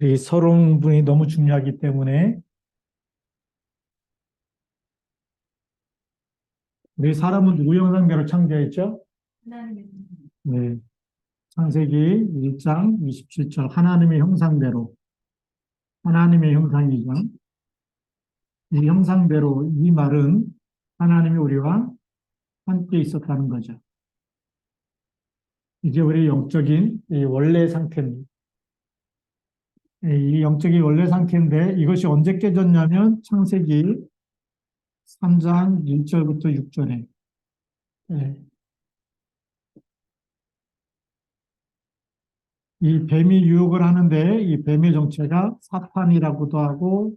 이 서론 분이 너무 중요하기 때문에 우리 사람은 누구 형상대로 창조했죠? 네. 창세기 1장 27절 하나님의 형상대로 하나님의 형상이죠. 이 형상대로 이 말은 하나님이 우리와 함께 있었다는 거죠. 이게 우리 영적인 이 원래 상태입니다. 이 영적인 원래 상태인데 이것이 언제 깨졌냐면 창세기 3장 1절부터 6절에 이 뱀이 유혹을 하는데 이 뱀의 정체가 사탄이라고도 하고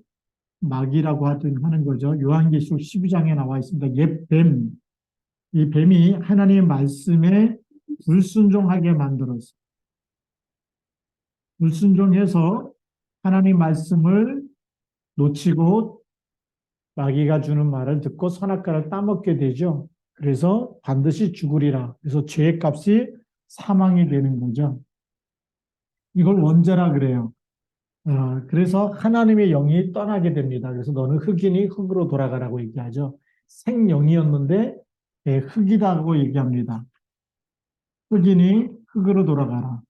마귀라고 하는 거죠. 요한계시록 12장에 나와 있습니다. 옛 뱀, 이 뱀이 하나님의 말씀에 불순종하게 만들었어요. 불순종해서 하나님 말씀을 놓치고 마귀가 주는 말을 듣고 선악과를 따먹게 되죠. 그래서 반드시 죽으리라. 그래서 죄의 값이 사망이 되는 거죠. 이걸 원죄라 그래요. 그래서 하나님의 영이 떠나게 됩니다. 그래서 너는 흑이니 흑으로 돌아가라고 얘기하죠. 생영이었는데 흑이다고 얘기합니다. 흑이니 흑으로 돌아가라.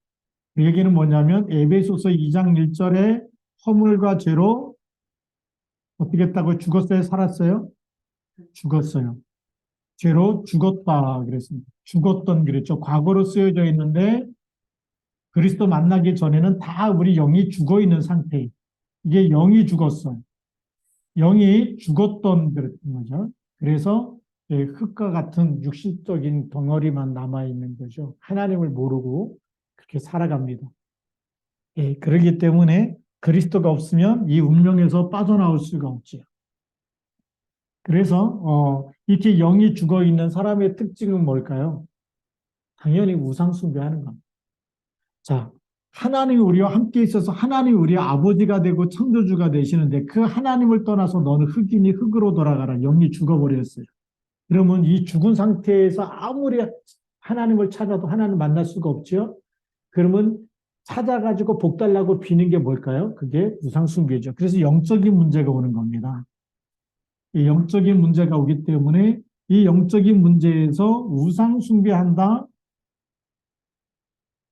그 얘기는 뭐냐면 에베소서 2장 1절에 허물과 죄로 어떻게 했다고 죽었어요? 살았어요? 죽었어요. 죄로 죽었다 그랬습니다. 죽었던 그랬죠. 과거로 쓰여져 있는데 그리스도 만나기 전에는 다 우리 영이 죽어 있는 상태예요. 이게 영이 죽었어요. 영이 죽었던 그랬던 거죠. 그래서 흙과 같은 육신적인 덩어리만 남아있는 거죠. 하나님을 모르고 그렇게 살아갑니다. 그렇기 때문에 그리스도가 없으면 이 운명에서 빠져나올 수가 없죠. 그래서 이렇게 영이 죽어 있는 사람의 특징은 뭘까요? 당연히 우상 숭배하는 겁니다. 자, 하나님이 우리와 함께 있어서 하나님이 우리의 아버지가 되고 창조주가 되시는데 그 하나님을 떠나서 너는 흑이니 흑으로 돌아가라. 영이 죽어버렸어요. 그러면 이 죽은 상태에서 아무리 하나님을 찾아도 하나님을 만날 수가 없죠. 그러면 찾아가지고 복 달라고 비는 게 뭘까요? 그게 우상숭배죠. 그래서 영적인 문제가 오는 겁니다. 이 영적인 문제가 오기 때문에 이 영적인 문제에서 우상숭배한다.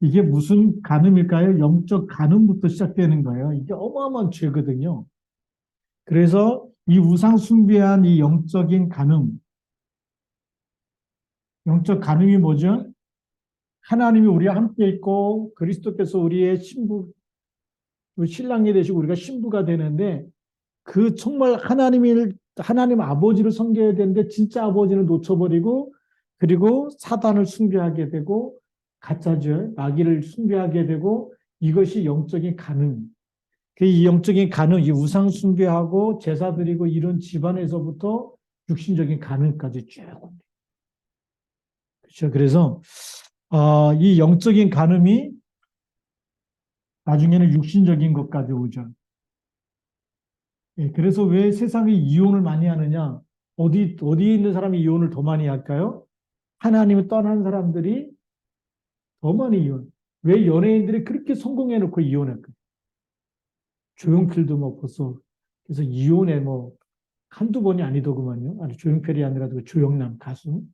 이게 무슨 간음일까요? 영적 간음부터 시작되는 거예요. 이게 어마어마한 죄거든요. 그래서 이 우상숭배한 이 영적인 간음, 영적 간음이 뭐죠? 하나님이 우리와 함께 있고 그리스도께서 우리의 신부, 신랑이 되시고 우리가 신부가 되는데 그 정말 하나님 아버지를 섬겨야 되는데 진짜 아버지를 놓쳐버리고 그리고 사단을 숭배하게 되고 가짜죠. 마귀를 숭배하게 되고 이것이 영적인 간음. 이 영적인 간음, 이 우상 숭배하고 제사 드리고 이런 집안에서부터 육신적인 간음까지 쭉 옵니다. 그렇죠. 그래서 이 영적인 간음이 나중에는 육신적인 것까지 오죠. 그래서 왜 세상이 이혼을 많이 하느냐? 어디에 있는 사람이 이혼을 더 많이 할까요? 하나님을 떠난 사람들이 더 많이 이혼. 왜 연예인들이 그렇게 성공해놓고 이혼할까요? 조용필도 뭐 벌써, 그래서 이혼에 뭐 한두 번이 아니더구만요. 아니, 조용필이 아니라 조영남 가수.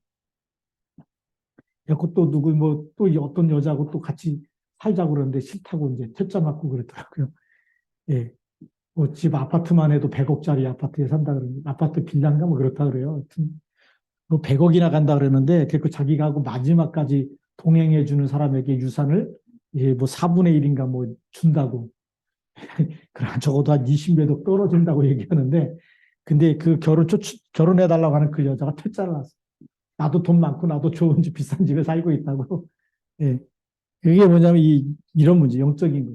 그또 누구 뭐 또 어떤 여자하고 또 같이 살자고 그러는데 싫다고 이제 퇴짜 맞고 그랬더라고요. 예. 뭐 집 아파트만 해도 100억짜리 아파트에 산다 그러는 아파트 빌라인가 뭐 그렇다 그래요. 하여튼 뭐 100억이나 간다 그러는데 그 자기가 하고 마지막까지 동행해 주는 사람에게 유산을 뭐 4분의 1인가 뭐 준다고. 그럼 적어도 한 20매도 떨어진다고 얘기하는데 근데 그 결혼해 달라고 하는 그 여자가 퇴짜를 났어. 나도 돈 많고 나도 좋은 집 비싼 집에 살고 있다고. 예. 그게 뭐냐면 이런 문제, 영적인 거.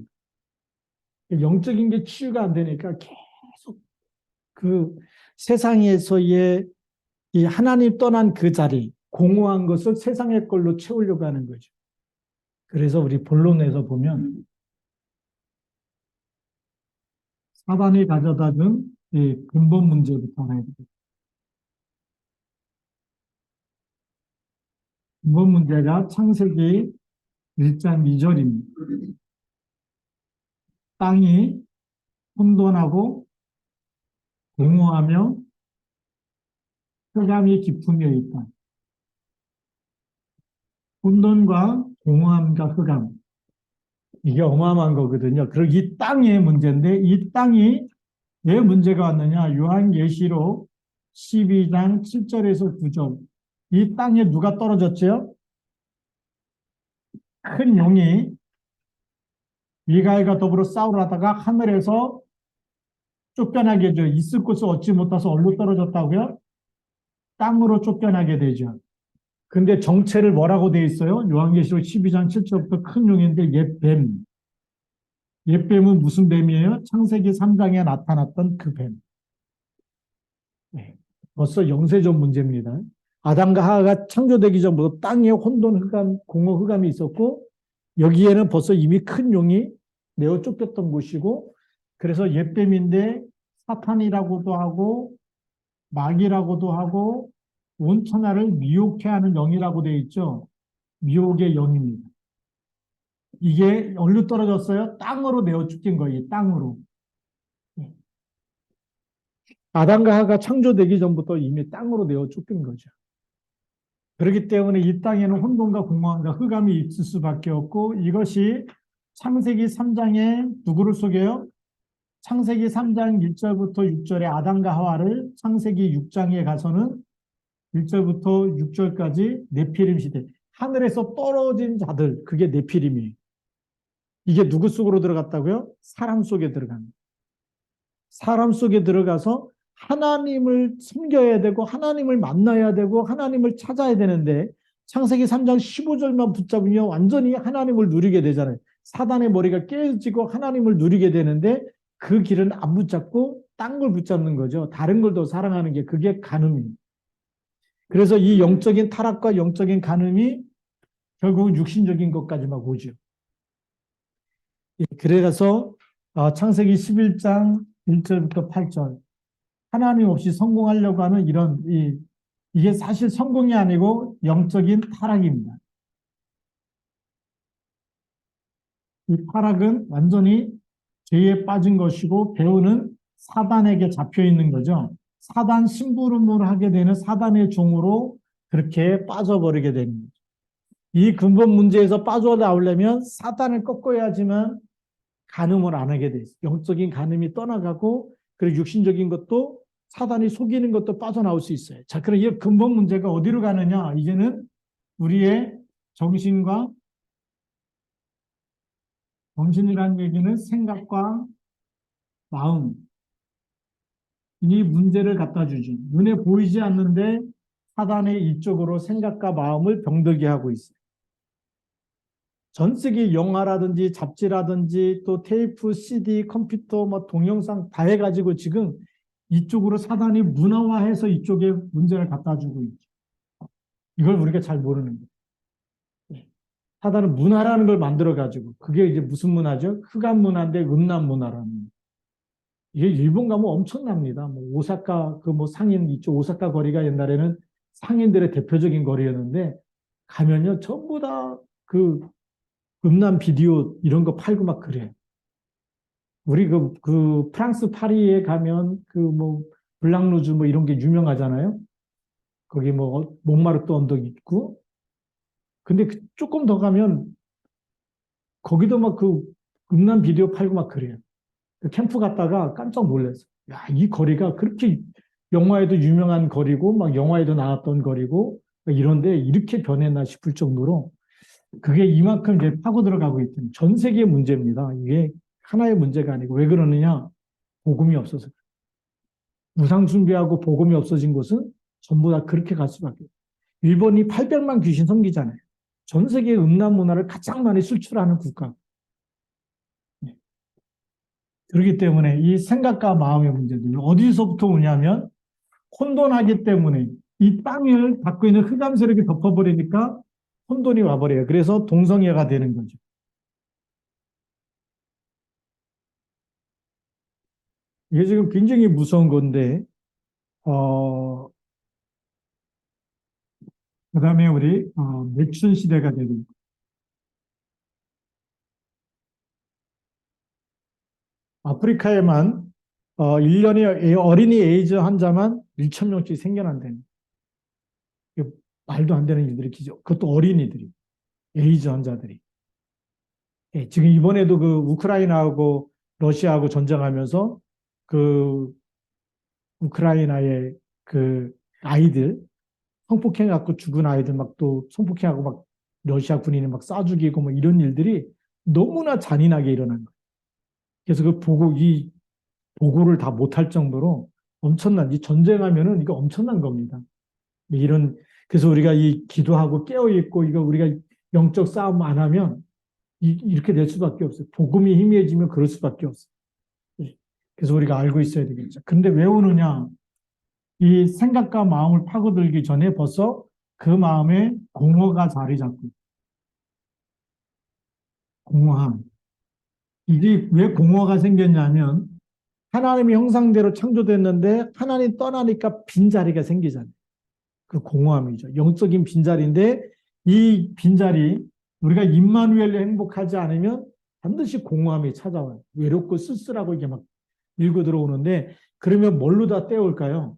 영적인 게 치유가 안 되니까 계속 그 세상에서의 이 하나님 떠난 그 자리, 공허한 것을 세상의 걸로 채우려고 하는 거죠. 그래서 우리 본론에서 보면 사단이 가져다 준 이 근본 문제부터 알아야 됩니다. 근본 문제가 창세기 1장 2절입니다. 땅이 혼돈하고 공허하며 흑암이 깊음에 있다. 혼돈과 공허함과 흑암. 이게 어마어마한 거거든요. 그리고 이 땅의 문제인데 이 땅이 왜 문제가 왔느냐? 요한계시록 12장 7절에서 9절. 이 땅에 누가 떨어졌죠? 큰 용이 미가엘과 더불어 싸우려다가 하늘에서 쫓겨나게 되죠. 있을 곳을 얻지 못해서 얼로 떨어졌다고요? 땅으로 쫓겨나게 되죠. 근데 정체를 뭐라고 돼 있어요? 요한계시록 12장 7절부터 큰 용인데 옛뱀. 옛뱀은 무슨 뱀이에요? 창세기 3장에 나타났던 그 뱀. 네. 벌써 영세전 문제입니다. 아담과 하와가 창조되기 전부터 땅에 혼돈, 흑암, 공허, 흑암이 있었고 여기에는 벌써 이미 큰 용이 내어 쫓겼던 곳이고 그래서 옛뱀인데 사탄이라고도 하고 마귀라고도 하고 온 천하를 미혹해 하는 영이라고 되어 있죠. 미혹의 영입니다. 이게 어디로 떨어졌어요? 땅으로 내어 쫓긴 거예요. 땅으로. 아담과 하가 창조되기 전부터 이미 땅으로 내어 쫓긴 거죠. 그렇기 때문에 이 땅에는 혼돈과 공허함과 흑암이 있을 수밖에 없고 이것이 창세기 3장에 누구를 속여요? 창세기 3장 1절부터 6절에 아담과 하와를 창세기 6장에 가서는 1절부터 6절까지 네피림 시대. 하늘에서 떨어진 자들, 그게 네피림이에요. 이게 누구 속으로 들어갔다고요? 사람 속에 들어갑니다. 사람 속에 들어가서 하나님을 섬겨야 되고 하나님을 만나야 되고 하나님을 찾아야 되는데 창세기 3장 15절만 붙잡으면 완전히 하나님을 누리게 되잖아요. 사단의 머리가 깨지고 하나님을 누리게 되는데 그 길은 안 붙잡고 딴 걸 붙잡는 거죠. 다른 걸 더 사랑하는 게 그게 간음입니다. 그래서 이 영적인 타락과 영적인 간음이 결국 육신적인 것까지만 오죠. 그래서 창세기 11장 1절부터 8절 하나님 없이 성공하려고 하는 이게 사실 성공이 아니고 영적인 타락입니다. 이 타락은 완전히 죄에 빠진 것이고 배우는 사단에게 잡혀 있는 거죠. 사단 심부름을 하게 되는 사단의 종으로 그렇게 빠져버리게 됩니다. 이 근본 문제에서 빠져나오려면 사단을 꺾어야지만 간음을 안 하게 돼 있어요. 영적인 간음이 떠나가고 그리고 육신적인 것도 사단이 속이는 것도 빠져나올 수 있어요. 자, 그럼 이 근본 문제가 어디로 가느냐? 이제는 우리의 정신과 정신이라는 얘기는 생각과 마음 이 문제를 갖다 주죠. 눈에 보이지 않는데 사단의 이쪽으로 생각과 마음을 병들게 하고 있어요. 전 세계 영화라든지 잡지라든지 또 테이프, CD, 컴퓨터, 뭐 동영상 다 해가지고 지금 이쪽으로 사단이 문화화해서 이쪽에 문제를 갖다 주고 있죠. 이걸 우리가 잘 모르는 거예요. 사단은 문화라는 걸 만들어가지고 그게 이제 무슨 문화죠? 흑암 문화인데 음란 문화라는 거예요. 이게 일본 가면 엄청납니다. 뭐 오사카 그 뭐 상인 이쪽 오사카 거리가 옛날에는 상인들의 대표적인 거리였는데 가면요 전부 다 그 음란 비디오 이런 거 팔고 막 그래요. 우리 그 프랑스 파리에 가면 그 뭐 블랑루즈 뭐 이런 게 유명하잖아요. 거기 뭐 몽마르트 언덕 있고. 근데 조금 더 가면 거기도 막 그 음란 비디오 팔고 막 그래요. 그 캠프 갔다가 깜짝 놀랐어요. 야, 이 거리가 그렇게 영화에도 유명한 거리고 막 영화에도 나왔던 거리고 이런데 이렇게 변했나 싶을 정도로 그게 이만큼 이제 파고 들어가고 있던 전 세계의 문제입니다. 이게 하나의 문제가 아니고 왜 그러느냐? 복음이 없어서. 우상 숭배하고 복음이 없어진 곳은 전부 다 그렇게 갈 수밖에 없어요. 일본이 800만 귀신 섬기잖아요. 전 세계 음란 문화를 가장 많이 수출하는 국가. 네. 그렇기 때문에 이 생각과 마음의 문제들 어디서부터 오냐면 혼돈하기 때문에 이 땅을 갖고 있는 흑암 세력이 덮어버리니까 혼돈이 와버려요. 그래서 동성애가 되는 거죠. 이게 지금 굉장히 무서운 건데, 그 다음에 우리, 매춘 시대가 되고, 아프리카에만 1년에 어린이 에이즈 환자만 1천 명씩 생겨난다는 이거 말도 안 되는 일들이 기죠. 그것도 어린이들이 에이즈 환자들이. 예, 지금 이번에도 그 우크라이나하고 러시아하고 전쟁하면서 그 우크라이나의 그 아이들 성폭행해갖고 죽은 아이들 막 또 성폭행하고 막 러시아 군인이 막 쏴 죽이고 뭐 이런 일들이 너무나 잔인하게 일어난 거예요. 그래서 그 보고를 다 못할 정도로 엄청난 이 전쟁하면은 이거 엄청난 겁니다. 이런 그래서 우리가 이 기도하고 깨어 있고 이거 우리가 영적 싸움 안 하면 이렇게 될 수밖에 없어요. 복음이 희미해지면 그럴 수밖에 없어요. 예. 그래서 우리가 알고 있어야 되겠죠. 근데 왜 오느냐? 이 생각과 마음을 파고들기 전에 벌써 그 마음에 공허가 자리 잡고 공허함. 이게 왜 공허가 생겼냐면 하나님의 형상대로 창조됐는데 하나님 떠나니까 빈자리가 생기잖아요. 그 공허함이죠. 영적인 빈자리인데 이 빈자리 우리가 임마누엘로 행복하지 않으면 반드시 공허함이 찾아와요. 외롭고 쓸쓸하고 이게 막 밀고 들어오는데 그러면 뭘로 다 때울까요?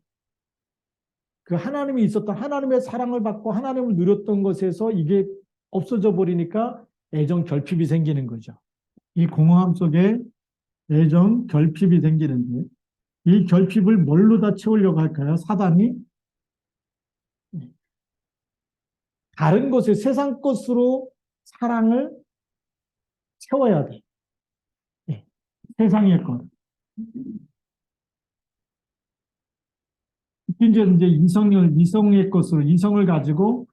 그 하나님이 있었던 하나님의 사랑을 받고 하나님을 누렸던 것에서 이게 없어져 버리니까 애정 결핍이 생기는 거죠. 이 공허함 속에 애정 결핍이 생기는데 이 결핍을 뭘로 다 채우려고 할까요? 사단이 다른 것에 세상 것으로 사랑을 채워야 돼. 예, 세상의 것. 특히 이제 이성의 것으로 이성을 가지고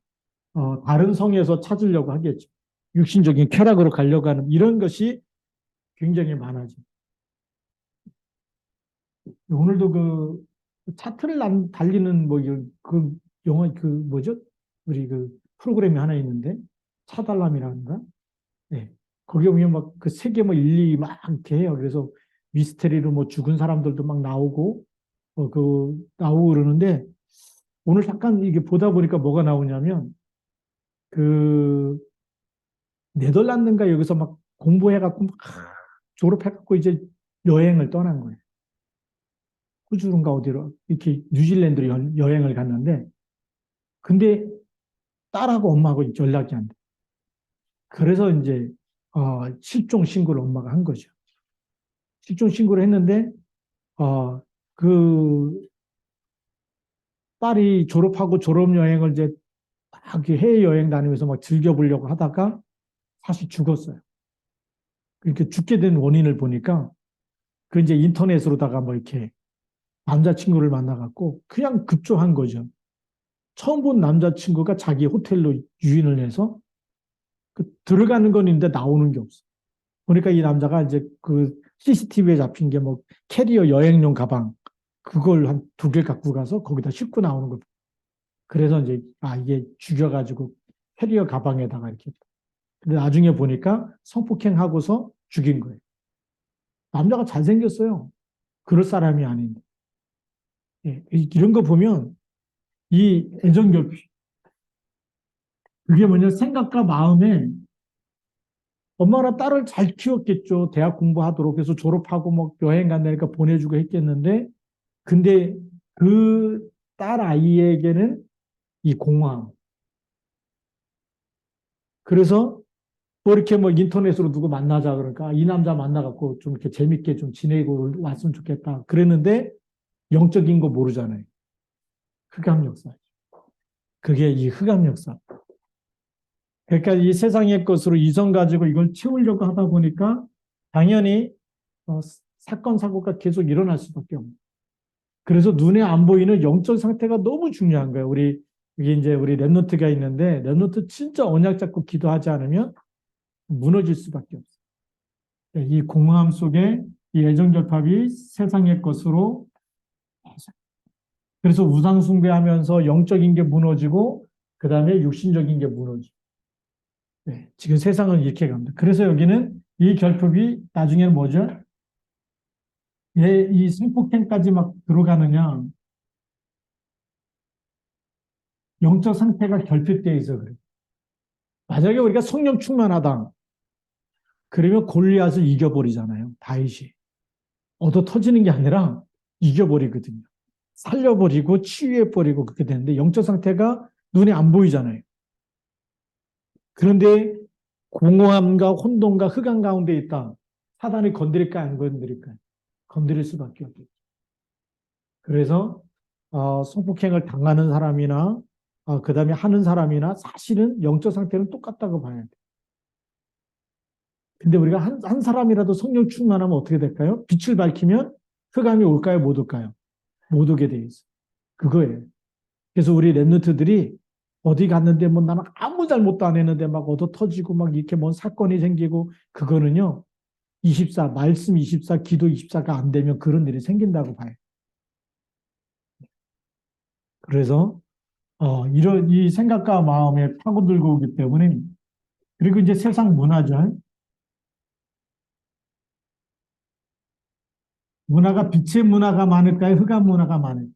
다른 성에서 찾으려고 하겠죠. 육신적인 쾌락으로 가려고 하는 이런 것이 굉장히 많아져. 오늘도 그 차트를 달리는 그 영화 그 뭐죠? 우리 그 프로그램이 하나 있는데 차달람이라는가? 네. 거기 보면 막 그 세계 뭐 일리 막 이렇게 해요. 그래서 미스테리로 뭐 죽은 사람들도 막 나오고 나오고 그러는데 오늘 잠깐 이게 보다 보니까 뭐가 나오냐면 그 네덜란드인가 여기서 막 공부해갖고 막 졸업해갖고 이제 여행을 떠난 거예요. 호주인가 어디로 이렇게 뉴질랜드로 여행을 갔는데 근데 딸하고 엄마하고 연락이 안 돼. 그래서 이제 실종 신고를 엄마가 한 거죠. 실종 신고를 했는데 그 딸이 졸업하고 졸업 여행을 이제 막 해외 여행 다니면서 막 즐겨보려고 하다가 사실 죽었어요. 이렇게 죽게 된 원인을 보니까 그 이제 인터넷으로다가 뭐 이렇게 남자친구를 만나갖고 그냥 급조한 거죠. 처음 본 남자친구가 자기 호텔로 유인을 해서 그 들어가는 건 있는데 나오는 게 없어. 보니까 이 남자가 이제 그 CCTV에 잡힌 게 뭐 캐리어 여행용 가방 그걸 한 두 개 갖고 가서 거기다 싣고 나오는 거. 그래서 이제 이게 죽여가지고 캐리어 가방에다가 이렇게. 근데 나중에 보니까 성폭행하고서 죽인 거예요. 남자가 잘생겼어요. 그럴 사람이 아닌데. 예, 이런 거 보면 이 애정결핍 그게 뭐냐 생각과 마음에 엄마나 딸을 잘 키웠겠죠. 대학 공부하도록 그래서 졸업하고 뭐 여행 간다니까 보내주고 했겠는데 근데 그 딸 아이에게는 이 공허함. 그래서 뭐 이렇게 뭐 인터넷으로 누구 만나자 그러니까 이 남자 만나갖고 좀 이렇게 재밌게 좀 지내고 왔으면 좋겠다. 그랬는데 영적인 거 모르잖아요. 흑암 역사. 그게 이 흑암 역사. 그러니까 이 세상의 것으로 이성 가지고 이걸 채우려고 하다 보니까 당연히 사건 사고가 계속 일어날 수밖에 없는. 그래서 눈에 안 보이는 영적 상태가 너무 중요한 거예요. 이게 이제 우리 랩노트가 있는데 랩노트 진짜 언약 잡고 기도하지 않으면 무너질 수밖에 없어요. 이 공허함 속에 이 애정결핍이 세상의 것으로 그래서 우상 숭배하면서 영적인 게 무너지고 그 다음에 육신적인 게 무너지고 네, 지금 세상은 이렇게 갑니다. 그래서 여기는 이 결핍이 나중에는 뭐죠? 이 성폭행까지 막 들어가느냐 영적 상태가 결핍되어 있어 그래. 만약에 우리가 성령 충만하다 그러면 골리앗을 이겨버리잖아요. 다윗이. 얻어 터지는 게 아니라 이겨버리거든요. 살려버리고 치유해버리고 그렇게 되는데 영적 상태가 눈에 안 보이잖아요. 그런데 공허함과 혼돈과 흑암 가운데 있다. 사단이 건드릴까요? 안 건드릴까요? 건드릴 수밖에 없죠. 그래서 성폭행을 당하는 사람이나 그다음에 하는 사람이나 사실은 영적 상태는 똑같다고 봐야 돼요. 근데 우리가 한 사람이라도 성령 충만하면 어떻게 될까요? 빛을 밝히면 흑암이 올까요? 못 올까요? 못 오게 돼 있어요. 그거예요. 그래서 우리 랩런트들이 어디 갔는데 뭐 나는 아무 잘못도 안 했는데 막 얻어 터지고 막 이렇게 뭔 사건이 생기고 그거는요. 24, 말씀 24, 기도 24가 안 되면 그런 일이 생긴다고 봐요. 그래서 이런 이 생각과 마음에 파고들고 오기 때문에 그리고 이제 세상 문화죠. 문화가 빛의 문화가 많을까요? 흑암 문화가 많을까요?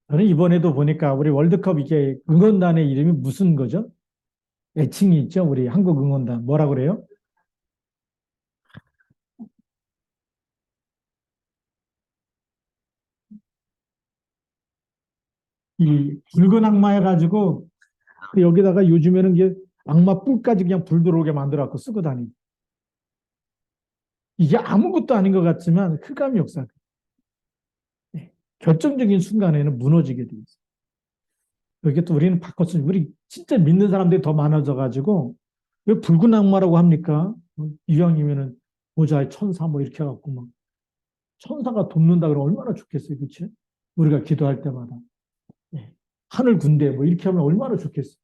저는 이번에도 보니까 우리 월드컵 이게 응원단의 이름이 무슨 거죠? 애칭이 있죠. 우리 한국 응원단 뭐라 그래요? 이 붉은 악마 해가지고 여기다가 요즘에는 이게 악마 뿔까지 그냥 불 들어오게 만들어갖고 쓰고 다니고 이게 아무것도 아닌 것 같지만 흑암 역사 결정적인 순간에는 무너지게 돼 있어요. 이게 또 우리는 바꿨어요. 우리 진짜 믿는 사람들이 더 많아져가지고 왜 붉은 악마라고 합니까? 이왕이면은 보좌의 천사 뭐 이렇게 해갖고 막 천사가 돕는다 그러면 얼마나 좋겠어요, 그렇지? 우리가 기도할 때마다 하늘 군대 뭐 이렇게 하면 얼마나 좋겠어요.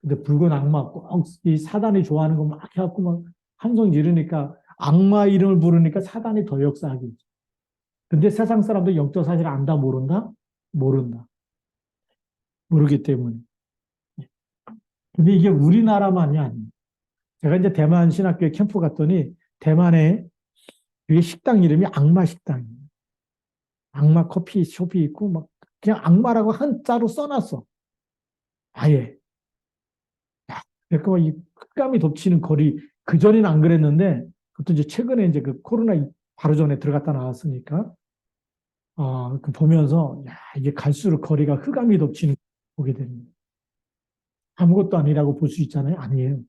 근데 붉은 악마 꼭 이 사단이 좋아하는 거 막 해갖고 막 함성 지르니까 악마 이름을 부르니까 사단이 더 역사하게. 근데 세상 사람도 영적 사실 안다 모른다? 모른다. 모르기 때문에. 근데 이게 우리나라만이 아니에요. 제가 이제 대만 신학교에 캠프 갔더니 대만에 위에 식당 이름이 악마 식당이에요. 악마 커피숍이 있고 막 그냥 악마라고 한자로 써놨어. 아예. 그러니까 막이 흑감이 덮치는 거리 그전에는 안 그랬는데 그것도 이제 최근에 이제 그 코로나 바로 전에 들어갔다 나왔으니까 그 보면서 야 이게 갈수록 거리가 흑암이 덮치는 보게 됩니다. 아무것도 아니라고 볼 수 있잖아요. 아니에요.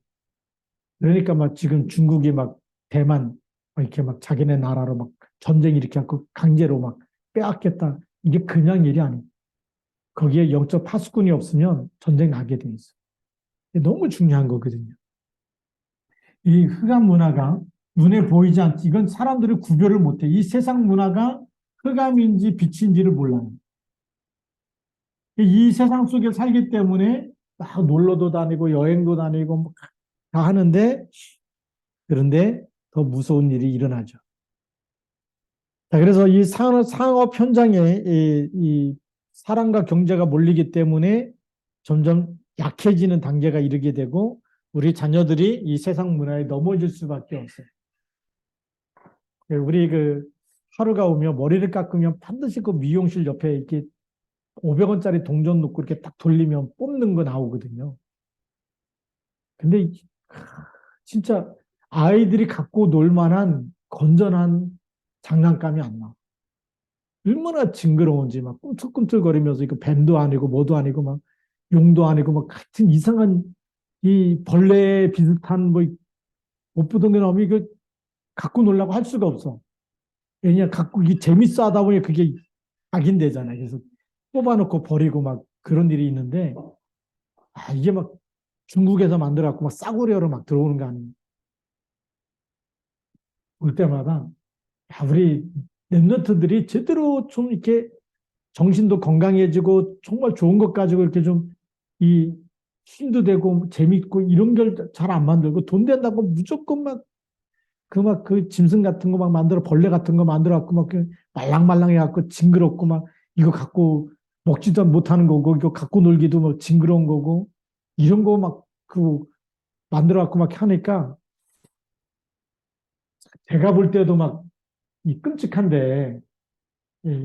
그러니까 막 지금 중국이 막 대만 막 이렇게 막 자기네 나라로 막 전쟁 일으켜갖고 강제로 막 빼앗겠다. 이게 그냥 일이 아니에요. 거기에 영적 파수꾼이 없으면 전쟁 나게 돼 있어요. 너무 중요한 거거든요. 이 흑암 문화가 눈에 보이지 않지. 이건 사람들이 구별을 못해. 이 세상 문화가 흑암인지 빛인지를 몰라요. 이 세상 속에 살기 때문에 막 놀러도 다니고 여행도 다니고 뭐다 하는데 그런데 더 무서운 일이 일어나죠. 자, 그래서 이 상업 현장에 이 사랑과 경제가 몰리기 때문에 점점 약해지는 단계가 이르게 되고 우리 자녀들이 이 세상 문화에 넘어질 수밖에 없어요. 우리 그 하루가 오면 머리를 깎으면 반드시 그 미용실 옆에 이렇게 500원짜리 동전 놓고 이렇게 딱 돌리면 뽑는 거 나오거든요. 근데 진짜 아이들이 갖고 놀 만한 건전한 장난감이 안 나와. 얼마나 징그러운지 막 꿈틀꿈틀거리면서 이거 뱀도 아니고 뭐도 아니고 막 용도 아니고 막 같은 이상한 이 벌레 비슷한 뭐 못 보던 게 나오면 이거 갖고 놀라고 할 수가 없어. 왜냐 갖고 이게 재밌어 하다 보니 그게 악인되잖아요. 그래서 뽑아놓고 버리고 막 그런 일이 있는데 이게 막 중국에서 만들어갖고 막 싸구려로 막 들어오는 거 아니에요. 올 때마다 우리 랩런트들이 제대로 좀 이렇게 정신도 건강해지고 정말 좋은 것 가지고 이렇게 좀 이 힘도 되고 재밌고 이런 걸 잘 안 만들고 돈 된다고 무조건 막 그 짐승 같은 거 막 만들어 벌레 같은 거 만들어 갖고 막 말랑말랑해 갖고 징그럽고 막 이거 갖고 먹지도 못하는 거고 이거 갖고 놀기도 막 징그러운 거고 이런 거 막 그 만들어 갖고 막 하니까 제가 볼 때도 막 이 끔찍한데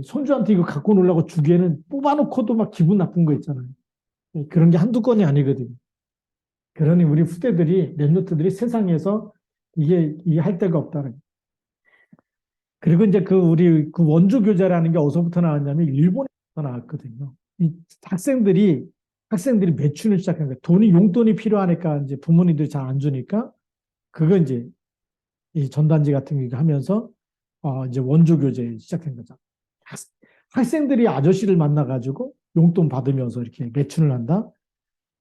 손주한테 이거 갖고 놀라고 주기에는 뽑아놓고도 막 기분 나쁜 거 있잖아요. 그런 게 한두 건이 아니거든요. 그러니 우리 후대들이 랩노트들이 세상에서 이게 할 데가 없다는. 그리고 이제 그 우리 그 원조 교재라는 게 어디서부터 나왔냐면 일본에서 나왔거든요. 이 학생들이 매춘을 시작한 거예요. 용돈이 필요하니까 이제 부모님들이 잘 안 주니까 그거 이제 이 전단지 같은 거 하면서 이제 원조 교재 시작한 거죠. 학생들이 아저씨를 만나가지고 용돈 받으면서 이렇게 매춘을 한다.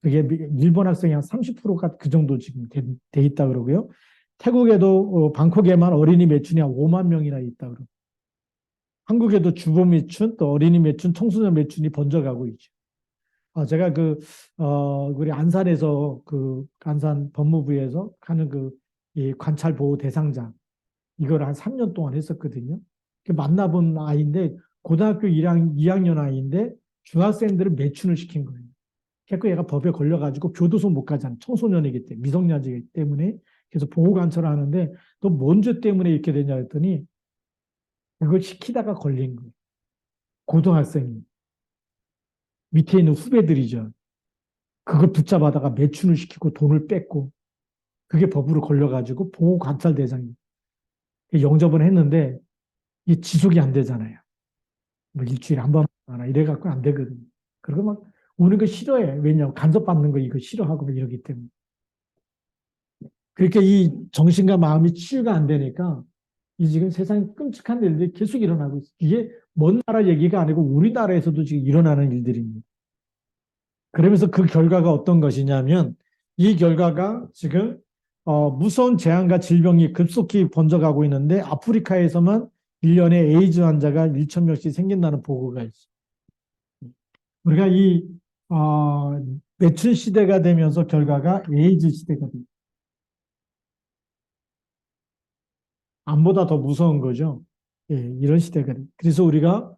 그게 일본 학생이 한 30%가 그 정도 지금 돼 있다 그러고요. 태국에도 방콕에만 어린이 매춘이 한 5만 명이나 있다 그러고. 한국에도 주부 매춘, 또 어린이 매춘, 청소년 매춘이 번져가고 있죠. 제가 우리 안산에서 안산 법무부에서 하는 이 관찰 보호 대상자, 이걸 한 3년 동안 했었거든요. 만나본 아이인데, 고등학교 2학년 아이인데, 중학생들을 매춘을 시킨 거예요. 그래서 얘가 법에 걸려가지고 교도소 못 가잖아요. 청소년이기 때문에, 미성년자이기 때문에. 그래서 보호 관찰을 하는데, 또 뭔 죄 때문에 이렇게 되냐 했더니, 그걸 시키다가 걸린 거예요. 고등학생이. 밑에 있는 후배들이죠. 그걸 붙잡아다가 매춘을 시키고 돈을 뺐고, 그게 법으로 걸려가지고 보호 관찰 대상이 영접을 했는데, 이게 지속이 안 되잖아요. 뭐 일주일에 한 번 하나 이래갖고 안 되거든요. 그리고 막 오는 거 싫어해. 왜냐하면 간섭받는 거 이거 싫어하고 막 이러기 때문에. 그렇게 이 정신과 마음이 치유가 안 되니까 이 지금 세상에 끔찍한 일들이 계속 일어나고 있어요. 이게 먼 나라 얘기가 아니고 우리나라에서도 지금 일어나는 일들입니다. 그러면서 그 결과가 어떤 것이냐면 이 결과가 지금 무서운 재앙과 질병이 급속히 번져가고 있는데 아프리카에서만 1년에 에이즈 환자가 1천 명씩 생긴다는 보고가 있어요. 우리가 매춘 시대가 되면서 결과가 에이즈 시대가 됩니다. 암보다 더 무서운 거죠. 예, 이런 시대가 됩니다. 그래서 우리가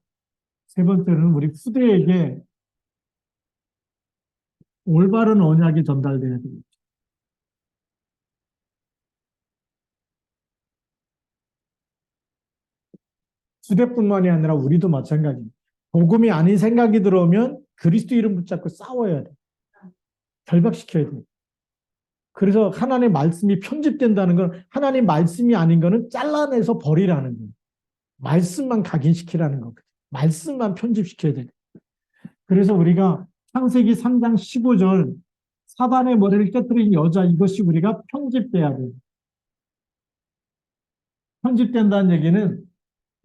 세 번째로는 우리 후대에게 올바른 언약이 전달돼야 됩니다. 후대뿐만이 아니라 우리도 마찬가지입니다. 복음이 아닌 생각이 들어오면 그리스도 이름 붙잡고 싸워야 돼. 결박시켜야 돼. 그래서 하나님의 말씀이 편집된다는 건 하나님 말씀이 아닌 거는 잘라내서 버리라는 거예요. 말씀만 각인시키라는 거거든요. 말씀만 편집시켜야 돼. 그래서 우리가 창세기 3장 15절 사단의 머리를 깨뜨린 여자 이것이 우리가 편집돼야 돼요. 편집된다는 얘기는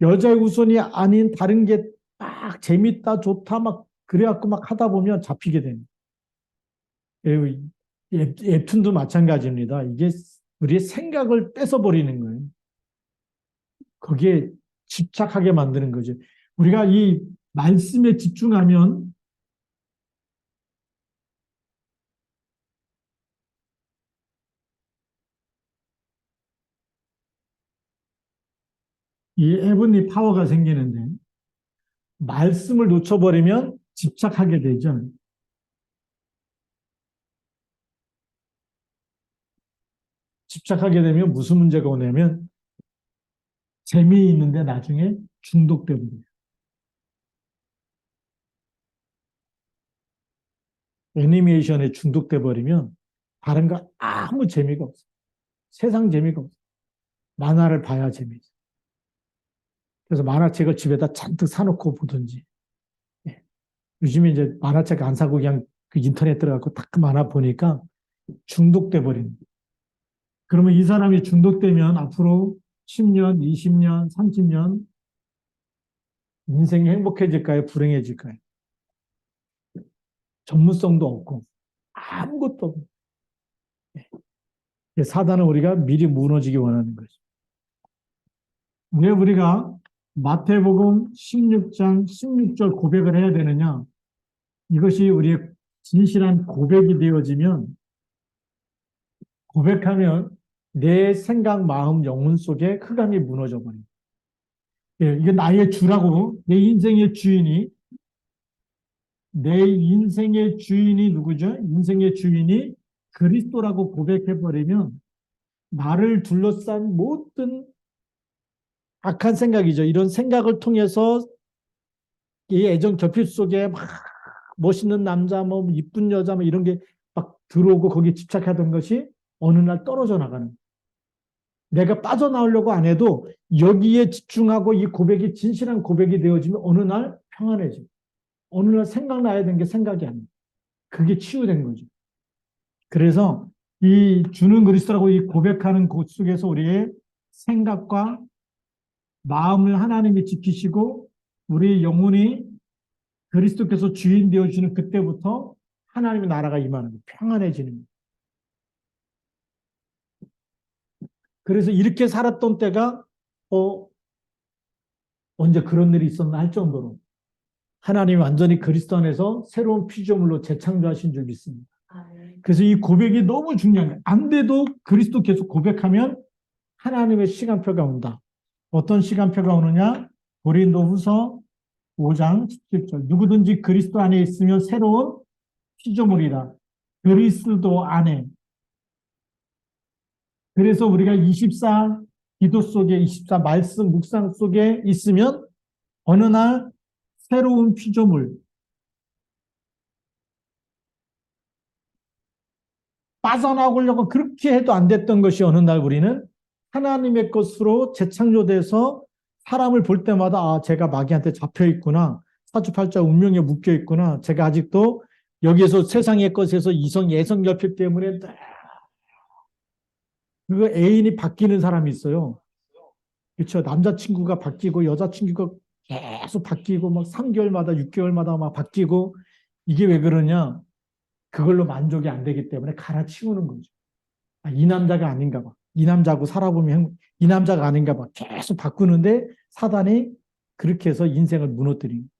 여자의 우선이 아닌 다른 게 막 재밌다 좋다 막 그래갖고 막 하다 보면 잡히게 됩니다. 웹툰도 마찬가지입니다. 이게 우리의 생각을 뺏어버리는 거예요. 거기에 집착하게 만드는 거죠. 우리가 이 말씀에 집중하면 이 해븐리 파워가 생기는데 말씀을 놓쳐버리면 집착하게 되죠. 집착하게 되면 무슨 문제가 오냐면 재미있는데 나중에 중독돼 버려요. 애니메이션에 중독돼 버리면 다른 거 아무 재미가 없어. 세상 재미가 없어. 만화를 봐야 재미있어. 그래서 만화책을 집에다 잔뜩 사놓고 보든지. 예. 요즘에 이제 만화책 안 사고 그냥 그 인터넷 들어가고 딱 그 만화 보니까 중독돼 버리는. 그러면 이 사람이 중독되면 앞으로 10년, 20년, 30년 인생이 행복해질까요? 불행해질까요? 전문성도 없고 아무것도 없고. 사단은 우리가 미리 무너지기 원하는 거죠. 왜 우리가 마태복음 16장 16절 고백을 해야 되느냐? 이것이 우리의 진실한 고백이 되어지면 고백하면 내 생각, 마음, 영혼 속에 흑암이 무너져 버립니다. 예, 이게 나의 주라고 내 인생의 주인이 누구죠? 인생의 주인이 그리스도라고 고백해버리면 나를 둘러싼 모든 악한 생각이죠. 이런 생각을 통해서 이 애정 결핍 속에 막 멋있는 남자, 뭐 이쁜 여자, 뭐 이런 게 막 들어오고 거기에 집착하던 것이 어느 날 떨어져 나가는. 내가 빠져나오려고 안 해도 여기에 집중하고 이 고백이 진실한 고백이 되어지면 어느 날 평안해져. 어느 날 생각나야 되는 게 생각이 아니야. 그게 치유된 거죠. 그래서 이 주는 그리스도라고 이 고백하는 곳 속에서 우리의 생각과 마음을 하나님이 지키시고 우리 영혼이 그리스도께서 주인 되어주는 그때부터 하나님의 나라가 임하는 거예요. 평안해지는 거예요. 그래서 이렇게 살았던 때가 언제 그런 일이 있었나 할 정도로 하나님이 완전히 그리스도 안에서 새로운 피조물로 재창조하신 줄 믿습니다. 그래서 이 고백이 너무 중요한 거예요. 안 돼도 그리스도 계속 고백하면 하나님의 시간표가 온다. 어떤 시간표가 오느냐? 고린도후서 5장 17절. 누구든지 그리스도 안에 있으면 새로운 피조물이라. 그리스도 안에. 그래서 우리가 24 기도 속에 24 말씀 묵상 속에 있으면 어느 날 새로운 피조물, 빠져나오려고 그렇게 해도 안 됐던 것이 어느 날 우리는 하나님의 것으로 재창조돼서 사람을 볼 때마다 제가 마귀한테 잡혀 있구나. 사주팔자 운명에 묶여 있구나. 제가 아직도 여기에서 세상의 것에서 예성 결핍 때문에 그 애인이 바뀌는 사람이 있어요. 그렇죠. 남자친구가 바뀌고 여자친구가 계속 바뀌고 막 3개월마다 6개월마다 막 바뀌고 이게 왜 그러냐? 그걸로 만족이 안 되기 때문에 갈아치우는 거죠. 이 남자가 아닌가 봐. 이 남자하고 살아보면 이 남자가 아닌가 봐. 계속 바꾸는데 사단이 그렇게 해서 인생을 무너뜨린.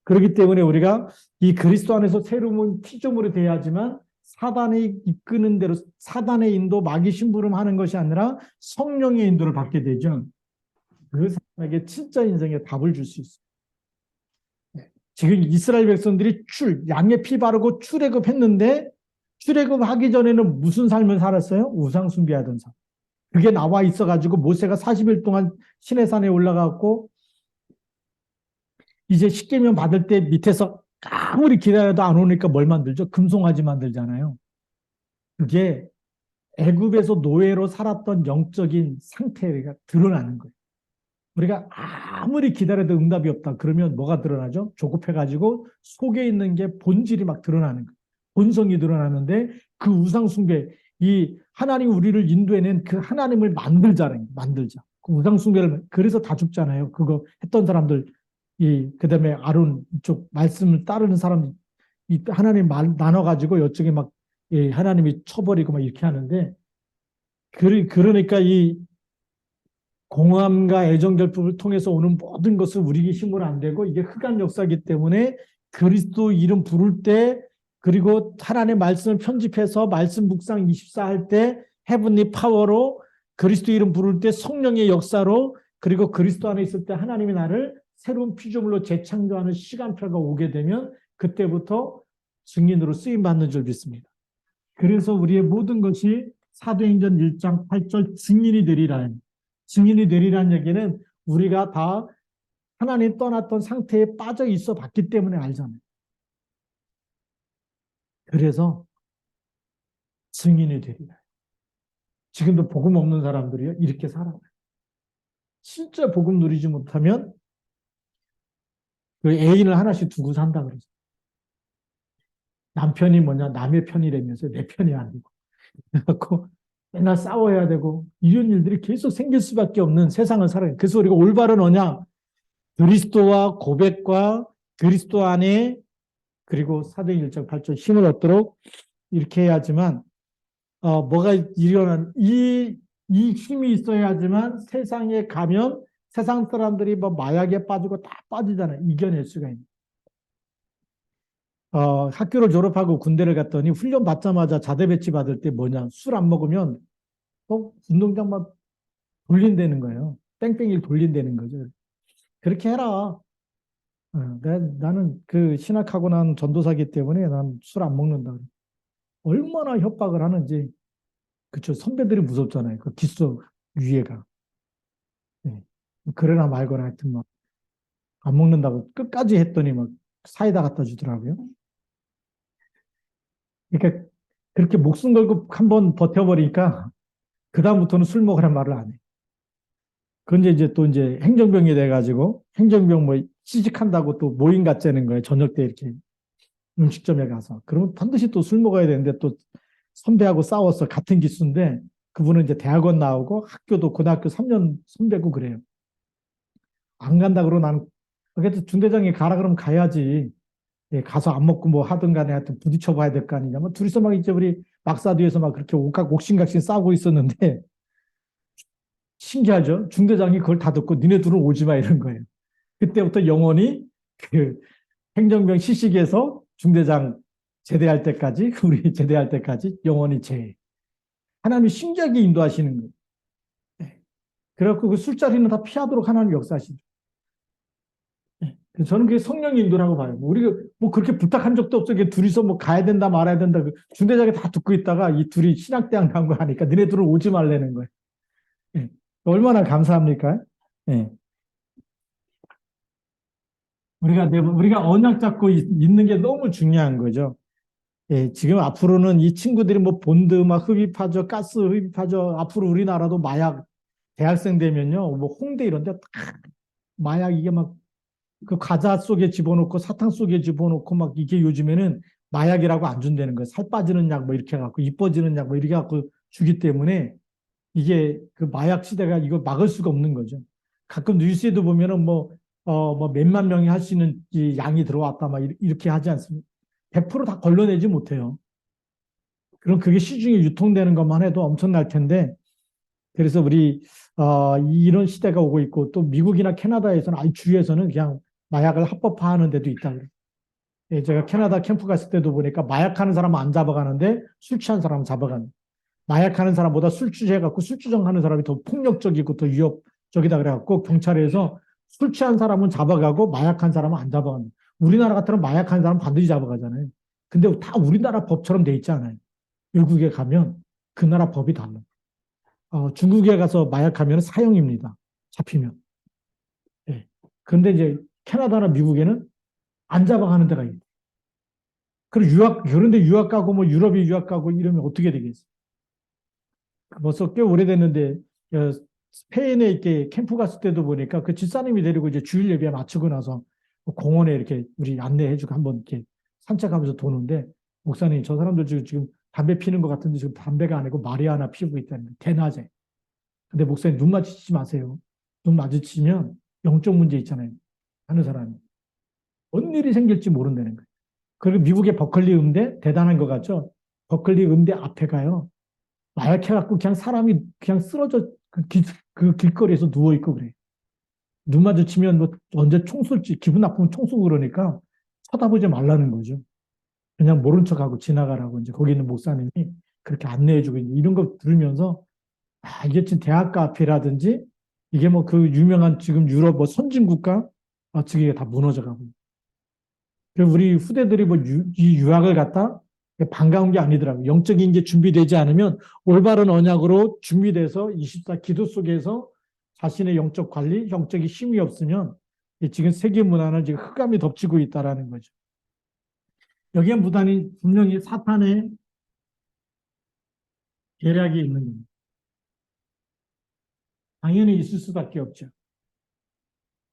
그렇기 때문에 우리가 이 그리스도 안에서 새로운 피조물이 돼야지만 사단이 이끄는 대로 사단의 인도, 마귀 심부름하는 것이 아니라 성령의 인도를 받게 되죠. 그 사람에게 진짜 인생에 답을 줄 수 있어요. 지금 이스라엘 백성들이 양의 피 바르고 출애굽했는데 출애굽하기 전에는 무슨 삶을 살았어요? 우상 숭배하던 삶. 그게 나와 있어가지고 모세가 40일 동안 시내산에 올라갔고 이제 십계명 받을 때 밑에서 아무리 기다려도 안 오니까 뭘 만들죠? 금송아지 만들잖아요. 그게 애굽에서 노예로 살았던 영적인 상태가 드러나는 거예요. 우리가 아무리 기다려도 응답이 없다. 그러면 뭐가 드러나죠? 조급해가지고 속에 있는 게 본질이 막 드러나는 거예요. 본성이 드러나는데 그 우상숭배, 이 하나님 우리를 인도해낸 그 하나님을 만들자는 만들자. 그 우상숭배를 그래서 다 죽잖아요. 그거 했던 사람들, 그다음에 아론 이쪽 말씀을 따르는 사람, 이 하나님 말 나눠가지고 이쪽에 막 하나님이 쳐버리고 막 이렇게 하는데 그러니까 이 공함과 애정 결핍을 통해서 오는 모든 것을 우리 힘으로 안 되고 이게 흑암 역사이기 때문에 그리스도 이름 부를 때 그리고 하나님의 말씀을 편집해서 말씀 묵상 24 할 때 헤븐리 파워로 그리스도 이름 부를 때 성령의 역사로 그리고 그리스도 안에 있을 때 하나님이 나를 새로운 피조물로 재창조하는 시간표가 오게 되면 그때부터 증인으로 쓰임받는 줄 믿습니다. 그래서 우리의 모든 것이 사도행전 1장 8절 증인이 되리라. 증인이 되리라는 얘기는 우리가 다 하나님 떠났던 상태에 빠져 있어 봤기 때문에 알잖아요. 그래서 증인이 되리라. 지금도 복음 없는 사람들이요 이렇게 살아요. 진짜 복음 누리지 못하면 그 애인을 하나씩 두고 산다 그러죠. 남편이 뭐냐 남의 편이라면서 내 편이 아니고 그래갖고 맨날 싸워야 되고 이런 일들이 계속 생길 수밖에 없는 세상을 살아요. 그래서 우리가 올바른 언약 그리스도와 고백과 그리스도 안에 그리고 사도행 1장 8절 힘을 얻도록 이렇게 해야지만 뭐가 일어난 이 힘이 있어야지만 세상에 가면 세상 사람들이 뭐 마약에 빠지고 다 빠지잖아요. 이겨낼 수가 있는. 학교를 졸업하고 군대를 갔더니 훈련 받자마자 자대 배치 받을 때 뭐냐 술 안 먹으면 운동장만 돌린다는 거예요. 뺑뺑이를 돌린다는 거죠. 그렇게 해라. 나는 그 신학하고 난 전도사기 때문에 난 술 안 먹는다. 얼마나 협박을 하는지. 그쵸. 선배들이 무섭잖아요. 그 뒷속 위에가. 네. 그러나 말거나 하여튼 막 안 먹는다고 끝까지 했더니 막 사이다 갖다 주더라고요. 그러니까 그렇게 목숨 걸고 한번 버텨버리니까 그다음부터는 술 먹으란 말을 안 해. 그런데 이제 또 이제 행정병이 돼가지고 행정병 뭐 취직한다고 또 모임 갖자는 거예요. 저녁 때 이렇게 음식점에 가서. 그러면 반드시 또 술 먹어야 되는데 또 선배하고 싸워서 같은 기수인데 그분은 이제 대학원 나오고 학교도 고등학교 3년 선배고 그래요. 안 간다 그러고 나는 그래도 중대장이 가라 그러면 가야지. 예, 가서 안 먹고 뭐 하든 간에 하여튼 부딪혀 봐야 될 거 아니냐. 뭐 둘이서 막 이제 우리 막사 뒤에서 막 그렇게 옥신각신 싸우고 있었는데 신기하죠. 중대장이 그걸 다 듣고 니네 둘은 오지 마 이런 거예요. 그때부터 영원히 그 행정병 시식에서 중대장 제대할 때까지 우리 제대할 때까지 영원히 제 하나님이 신기하게 인도하시는 거예요. 네. 그래갖고 그 술자리는 다 피하도록 하나님 역사하시죠. 네. 저는 그게 성령의 인도라고 봐요. 뭐 우리가 뭐 그렇게 부탁한 적도 없어. 둘이서 뭐 가야 된다 말아야 된다. 중대장이 다 듣고 있다가 이 둘이 신학대학 간 거 하니까 너네들은 오지 말라는 거예요. 네. 얼마나 감사합니까? 네. 우리가 언약 잡고 있는 게 너무 중요한 거죠. 예, 지금 앞으로는 이 친구들이 뭐 본드 막 흡입하죠, 가스 흡입하죠. 앞으로 우리나라도 마약 대학생 되면요, 뭐 홍대 이런 데 딱 마약 이게 막 그 과자 속에 집어넣고 사탕 속에 집어넣고 막 이게 요즘에는 마약이라고 안 준다는 거예요. 살 빠지는 약 뭐 이렇게 해갖고 이뻐지는 약 뭐 이렇게 해갖고 주기 때문에 이게 그 마약 시대가 이거 막을 수가 없는 거죠. 가끔 뉴스에도 보면은 뭐 몇만 명이 할 수 있는 이 양이 들어왔다 막 이렇게 하지 않습니까? 100%다 걸러내지 못해요. 그럼 그게 시중에 유통되는 것만 해도 엄청날 텐데, 그래서 우리, 이런 시대가 오고 있고, 또 미국이나 캐나다에서는, 아니, 주에서는 그냥 마약을 합법화하는 데도 있다 그래요. 예, 제가 캐나다 캠프 갔을 때도 보니까 마약하는 사람은 안 잡아가는데 술 취한 사람은 잡아가는. 마약하는 사람보다 술 취해갖고 술 주정하는 사람이 더 폭력적이고 더 위협적이다 그래갖고 경찰에서 술 취한 사람은 잡아가고 마약한 사람은 안 잡아가는. 우리나라 같으면 마약한 사람 반드시 잡아가잖아요. 근데 다 우리나라 법처럼 돼 있지 않아요. 외국에 가면 그 나라 법이 달라요. 중국에 가서 마약하면 사형입니다. 잡히면. 예. 그런데 이제 캐나다나 미국에는 안 잡아가는 데가 있어요. 그리고 그런데 유학 가고 뭐 유럽에 유학 가고 이러면 어떻게 되겠어요? 벌써 꽤 오래됐는데, 스페인에 이렇게 캠프 갔을 때도 보니까 그 집사님이 데리고 이제 주일 예배 마치고 나서 공원에 이렇게 우리 안내해주고 한번 이렇게 산책하면서 도는데, 목사님, 저 사람들 지금 담배 피는 것 같은데 지금 담배가 아니고 마리아나 피우고 있다는 거예요. 대낮에. 근데 목사님 눈 마주치지 마세요. 눈 마주치면 영적 문제 있잖아요. 하는 사람이. 뭔 일이 생길지 모른다는 거예요. 그리고 미국의 버클리 음대 대단한 것 같죠? 버클리 음대 앞에 가요. 마약해갖고 그냥 사람이 그냥 쓰러져 그 길거리에서 누워있고 그래. 눈 마주치면 뭐 언제 총 쏠지 기분 나쁘면 총 쏘고 그러니까 쳐다보지 말라는 거죠. 그냥 모른 척하고 지나가라고 이제 거기 있는 목사님이 그렇게 안내해주고 이런 거 들으면서 이게 지금 대학가 앞이라든지 이게 뭐 그 유명한 지금 유럽 뭐 선진국가 저게 다 무너져가고. 그리고 우리 후대들이 뭐 이 유학을 갖다 반가운 게 아니더라고요. 영적인 게 준비되지 않으면 올바른 언약으로 준비돼서 24 기도 속에서 자신의 영적 관리, 영적인 힘이 없으면 지금 세계 문화는 지금 흑암이 덮치고 있다라는 거죠. 여기에 무단히 분명히 사탄의 계략이 있는 겁니다. 당연히 있을 수밖에 없죠.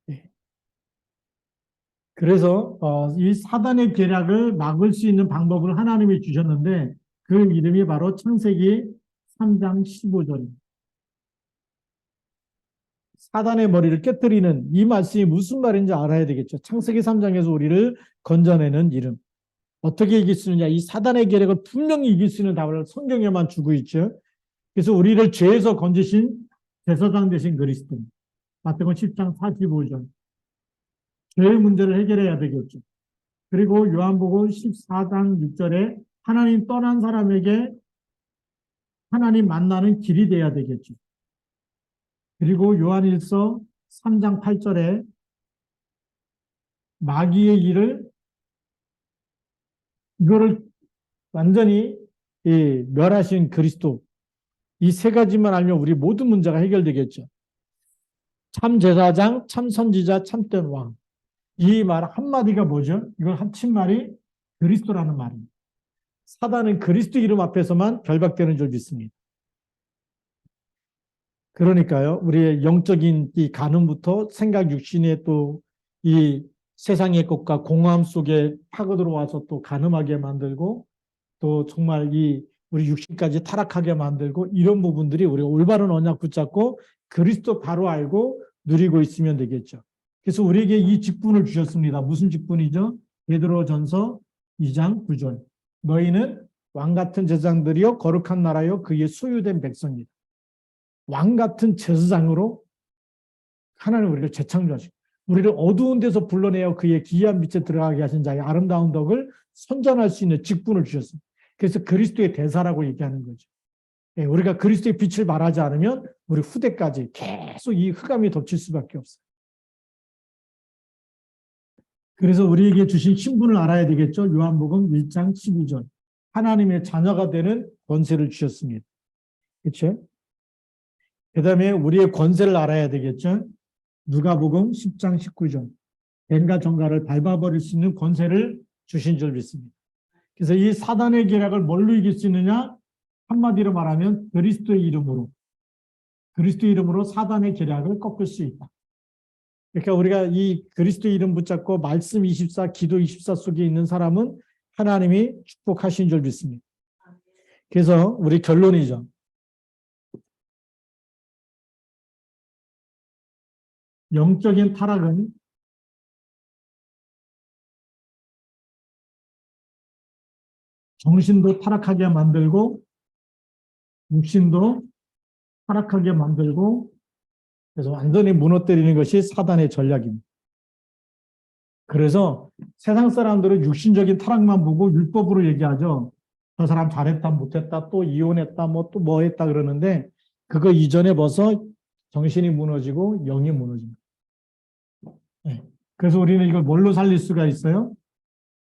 네. 그래서 이 사단의 계략을 막을 수 있는 방법을 하나님이 주셨는데 그 이름이 바로 창세기 3장 15절입니다. 사단의 머리를 깨뜨리는 이 말씀이 무슨 말인지 알아야 되겠죠. 창세기 3장에서 우리를 건져내는 이름. 어떻게 이길 수 있느냐. 이 사단의 계략을 분명히 이길 수 있는 답을 성경에만 주고 있죠. 그래서 우리를 죄에서 건지신 제사장 되신 그리스도. 마태복음 10장 45절. 죄의 문제를 해결해야 되겠죠. 그리고 요한복음 14장 6절에 하나님 떠난 사람에게 하나님 만나는 길이 돼야 되겠죠. 그리고 요한일서 3장 8절에 마귀의 일을 이거를 완전히 멸하신 그리스도 이 세 가지만 알면 우리 모든 문제가 해결되겠죠. 참 제사장, 참 선지자, 참된 왕. 이 말 한마디가 뭐죠? 이걸 합친 말이 그리스도라는 말입니다. 사단은 그리스도 이름 앞에서만 결박되는 줄 믿습니다. 그러니까요. 우리의 영적인 이 간음부터 생각 육신의 또 이 세상의 것과 공허함 속에 파고 들어와서 또 간음하게 만들고 또 정말 이 우리 육신까지 타락하게 만들고 이런 부분들이 우리가 올바른 언약 붙잡고 그리스도 바로 알고 누리고 있으면 되겠죠. 그래서 우리에게 이 직분을 주셨습니다. 무슨 직분이죠? 베드로전서 2장 9절. 너희는 왕 같은 제사장들이요 거룩한 나라요 그의 소유된 백성이다. 왕 같은 제사장으로 하나님 우리를 재창조하시고 우리를 어두운 데서 불러내어 그의 기이한 빛에 들어가게 하신 자의 아름다운 덕을 선전할 수 있는 직분을 주셨습니다. 그래서 그리스도의 대사라고 얘기하는 거죠. 예, 우리가 그리스도의 빛을 발하지 않으면 우리 후대까지 계속 이 흑암이 덮칠 수밖에 없어요. 그래서 우리에게 주신 신분을 알아야 되겠죠. 요한복음 1장 12절. 하나님의 자녀가 되는 권세를 주셨습니다. 그렇죠? 그 다음에 우리의 권세를 알아야 되겠죠. 누가복음 10장 19절. 뱀과 정갈을 밟아버릴 수 있는 권세를 주신 줄 믿습니다. 그래서 이 사단의 계략을 뭘로 이길 수 있느냐? 한마디로 말하면 그리스도의 이름으로 사단의 계략을 꺾을 수 있다. 그러니까 우리가 이 그리스도의 이름 붙잡고 말씀 24, 기도 24 속에 있는 사람은 하나님이 축복하신 줄 믿습니다. 그래서 우리 결론이죠. 영적인 타락은 정신도 타락하게 만들고 육신도 타락하게 만들고 그래서 완전히 무너뜨리는 것이 사단의 전략입니다. 그래서 세상 사람들은 육신적인 타락만 보고 율법으로 얘기하죠. 저 사람 잘했다 못했다 또 이혼했다 또 뭐 했다 그러는데 그거 이전에 벌써 정신이 무너지고 영이 무너집니다. 네. 그래서 우리는 이걸 뭘로 살릴 수가 있어요?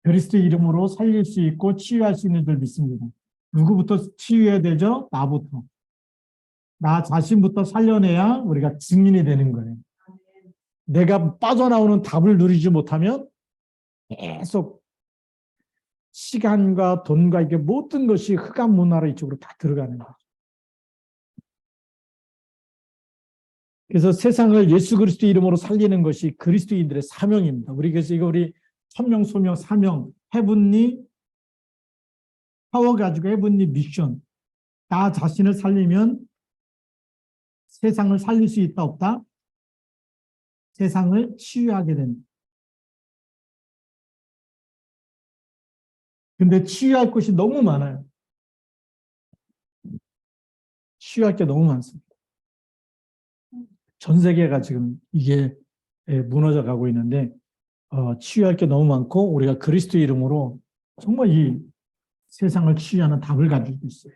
그리스도 이름으로 살릴 수 있고 치유할 수 있는 줄 믿습니다. 누구부터 치유해야 되죠? 나부터. 나 자신부터 살려내야 우리가 증인이 되는 거예요. 내가 빠져나오는 답을 누리지 못하면 계속 시간과 돈과 이게 모든 것이 흑암 문화로 이쪽으로 다 들어가는 거죠. 그래서 세상을 예수 그리스도 이름으로 살리는 것이 그리스도인들의 사명입니다. 우리 그래서 이거 우리 천명, 소명, 사명, 헤븐리 파워 가지고 헤븐리 미션. 나 자신을 살리면 세상을 살릴 수 있다 없다? 세상을 치유하게 됩니다. 근데 치유할 것이 너무 많아요. 치유할 게 너무 많습니다. 전 세계가 지금 이게 무너져 가고 있는데 치유할 게 너무 많고 우리가 그리스도 이름으로 정말 이 세상을 치유하는 답을 가지고 있어요.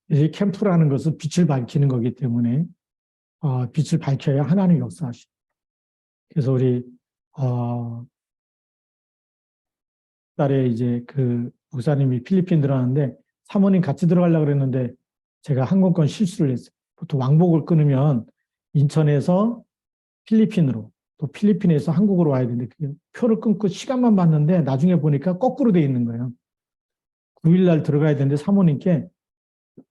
이 캠프라는 것은 빛을 밝히는 거기 때문에 빛을 밝혀야 하나님 역사하시죠. 그래서 우리 딸에 이제 그 목사님이 필리핀 들어가는데 사모님 같이 들어가려고 그랬는데 제가 항공권 실수를 했어요. 보통 왕복을 끊으면 인천에서 필리핀으로 또 필리핀에서 한국으로 와야 되는데 표를 끊고 시간만 봤는데 나중에 보니까 거꾸로 돼 있는 거예요. 9일 날 들어가야 되는데 사모님께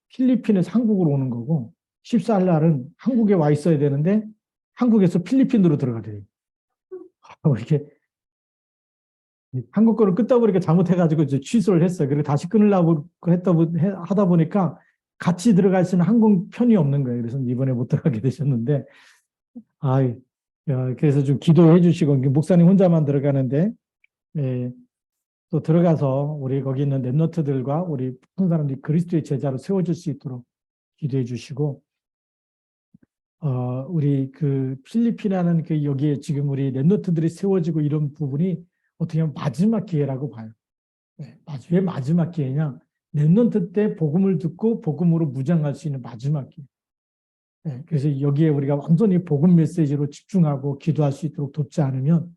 필리핀에서 한국으로 오는 거고 14일 날은 한국에 와 있어야 되는데 한국에서 필리핀으로 들어가래요. 이렇게 한국 거를 끊다 보니까 잘못해가지고 이제 취소를 했어요. 그리고 다시 끊으려고 하다 보니까 같이 들어갈 수 있는 항공편이 없는 거예요. 그래서 이번에 못 들어가게 되셨는데, 그래서 좀 기도해 주시고, 목사님 혼자만 들어가는데, 예, 또 들어가서 우리 거기 있는 랩너트들과 우리 모든 사람들이 그리스도의 제자로 세워질 수 있도록 기도해 주시고, 우리 그 필리핀이라는 그 여기에 지금 우리 랩너트들이 세워지고 이런 부분이 어떻게 보면 마지막 기회라고 봐요. 네, 왜 마지막 기회냐? 랩넌트 때 복음을 듣고 복음으로 무장할 수 있는 마지막 기회. 네, 그래서 여기에 우리가 완전히 복음 메시지로 집중하고 기도할 수 있도록 돕지 않으면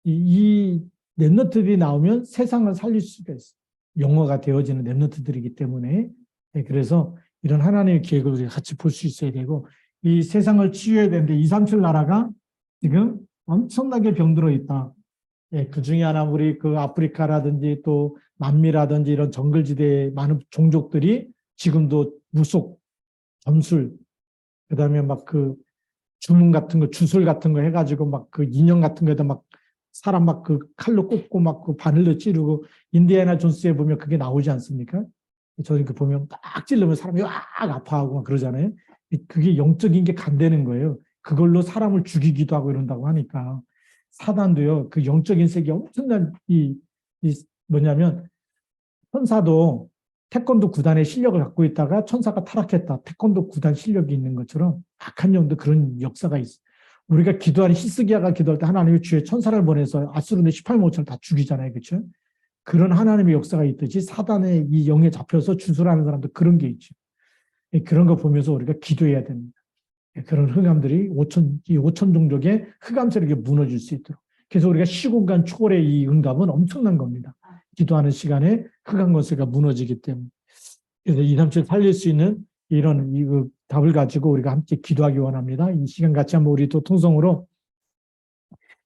이 랩넌트들이 나오면 세상을 살릴 수가 있어요. 영어가 되어지는 랩넌트들이기 때문에 네, 그래서 이런 하나님의 계획을 우리가 같이 볼 수 있어야 되고 이 세상을 치유해야 되는데 2, 3, 7 나라가 지금 엄청나게 병들어 있다. 예, 그 중에 하나 우리 그 아프리카라든지 또 남미라든지 이런 정글지대의 많은 종족들이 지금도 점술, 그다음에 막 그 주문 같은 거, 주술 같은 거 해가지고 막 그 인형 같은 거에다 막 사람 막 그 칼로 꽂고 막 그 바늘로 찌르고 인디애나 존스에 보면 그게 나오지 않습니까? 저는 그 보면 딱 찔르면 사람이 막 아파하고 막 그러잖아요. 그게 영적인 게 간다는 거예요. 그걸로 사람을 죽이기도 하고 이런다고 하니까 사단도요. 그 영적인 세계 엄청난 이 뭐냐면 천사도 태권도 구단의 실력을 갖고 있다가 천사가 타락했다. 태권도 구단 실력이 있는 것처럼 악한 영도 그런 역사가 있어. 우리가 기도하는 히스기야가 기도할 때 하나님이 주의 천사를 보내서 아수르의 18만 5천을 다 죽이잖아요. 그렇죠? 그런 하나님의 역사가 있듯이 사단의 이 영에 잡혀서 주술하는 사람도 그런 게 있죠. 그런 거 보면서 우리가 기도해야 됩니다. 그런 흑암들이 이 5천 종족의 흑암 세력이 무너질 수 있도록. 그래서 우리가 시공간 초월의 이 응답은 엄청난 겁니다. 기도하는 시간에 흑암 권세가 무너지기 때문에. 그래서 2, 3, 7 살릴 수 있는 이런 그 답을 가지고 우리가 함께 기도하기 원합니다. 이 시간 같이 한번 우리 또 통성으로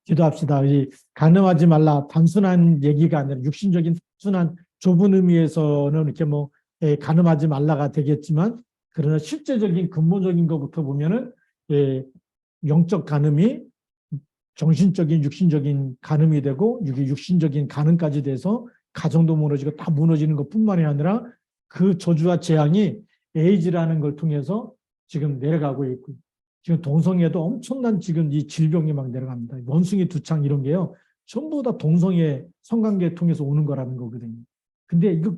기도합시다. 가늠하지 말라 단순한 얘기가 아니라 육신적인 단순한 좁은 의미에서는 이렇게 뭐 가늠하지 말라가 되겠지만 그러나 실제적인 근본적인 것부터 보면은 영적 간음이 정신적인 육신적인 간음이 되고 육신적인 간음까지 돼서 가정도 무너지고 다 무너지는 것뿐만이 아니라 그 저주와 재앙이 에이즈라는 걸 통해서 지금 내려가고 있고 지금 동성애도 엄청난 지금 이 질병이 막 내려갑니다. 원숭이 두창 이런 게요. 전부 다 동성애 성관계 통해서 오는 거라는 거거든요. 근데 이거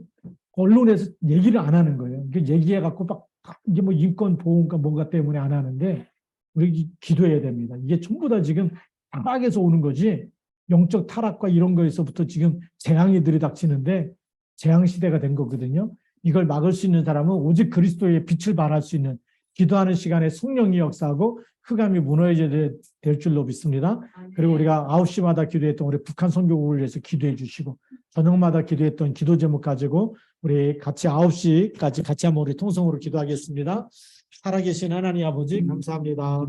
언론에서 얘기를 안 하는 거예요. 이게 얘기해갖고 막 이게 뭐 인권 보호인가 뭔가 때문에 안 하는데 우리 기도해야 됩니다. 이게 전부 다 지금 타락에서 오는 거지 영적 타락과 이런 거에서부터 지금 재앙이 들이닥치는데 재앙 시대가 된 거거든요. 이걸 막을 수 있는 사람은 오직 그리스도의 빛을 발할 수 있는 기도하는 시간에 성령이 역사하고 흑암이 무너져야 될 줄로 믿습니다. 그리고 우리가 9시마다 기도했던 우리 북한 선교국을 위해서 기도해 주시고 저녁마다 기도했던 기도 제목 가지고 우리 같이 9시까지 같이 한번 우리 통성으로 기도하겠습니다. 살아계신 하나님 아버지 감사합니다.